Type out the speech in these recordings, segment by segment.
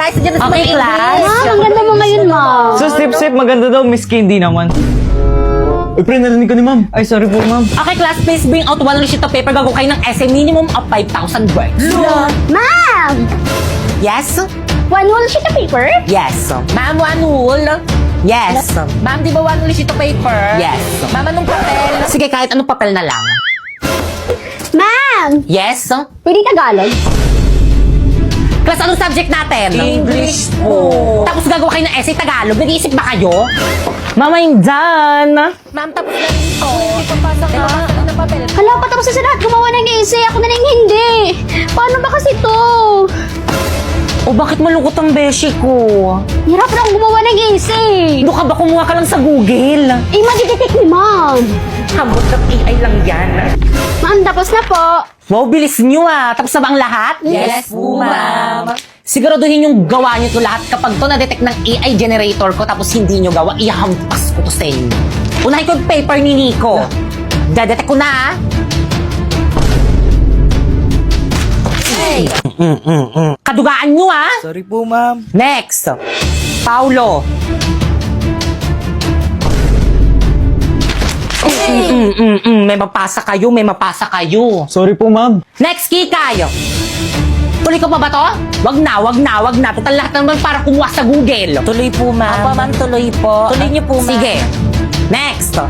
Guys, dyan na sa Okay, mga class. English. Ang ganda mo ngayon, ma'am. So, sip, maganda daw, Miss Candy naman. Uy, pre, narinig ko ni ma'am. Ay, sorry po, ma'am. Okay, class, please bring out one sheet of paper. Gagawa kayo ng essay minimum of 5,000 words. Ma'am! Yes? One whole sheet of paper? Yes. Ma'am, one wool? Yes. Ma'am, di ba one wool sheet of paper? Yes. Ma'am, anong papel? Sige, kahit anong papel na lang. Ma'am! Yes? Pwede Tagalog? Class, anong subject natin? English po. Tapos gagawa kayo ng essay Tagalog. Nag-iisip ba kayo? Mama, yung dyan. Ma'am, tapos na rin ito. Hindi pa pasa ka. Ng papel. Hala, patapos na sa lahat. Gumawa ng essay. Ako na lang hindi. Paano ba kasi to? O bakit malungkot ang beshi ko? Hirap na akong gumawa ng essay. Ano ka ba? Kumuha ka lang sa Google. Eh, madidetect ni ma'am. Habot ng AI lang yan. Ma'am, tapos na po. Wow, bilis nyo ah. Tapos na ba ang lahat? Yes po, ma'am. Siguraduhin yung gawa nyo to lahat. Kapag to na-detect ng AI generator ko tapos hindi nyo gawa, ihampas ko to sa inyo. Unahin ko yung paper ni Nico. Dadetect ko na ah. Hey! Kadugaan nyo ah. Sorry po, ma'am. Next. Paulo. May mapasa kayo, may mapasa kayo. Sorry po, ma'am. Next, Kikay. Tuloy ko pa ba to? Wag na. Total lahat naman para kumuha sa Google. Tuloy po, ma'am. Apa, ma'am, tuloy po. Tuloy niyo po, ma'am. Sige. Next.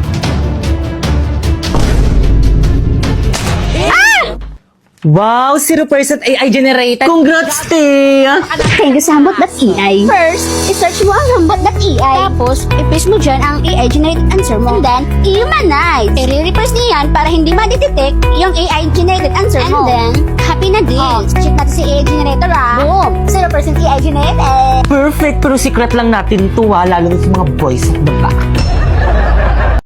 Wow, 0% AI generated. Congrats, te! Thank you sa hambot.ai. First, i-search mo ang hambot.ai. Tapos, i-paste mo dyan ang AI-generated answer mo. And then, i-humanize. I-repress niya yan para hindi ma-detect yung AI-generated answer mo. And then, happy na din. Check natin si AI generator Boom! 0% AI generated. Perfect, pero secret lang natin to ha, lalo na sa mga boys at baba.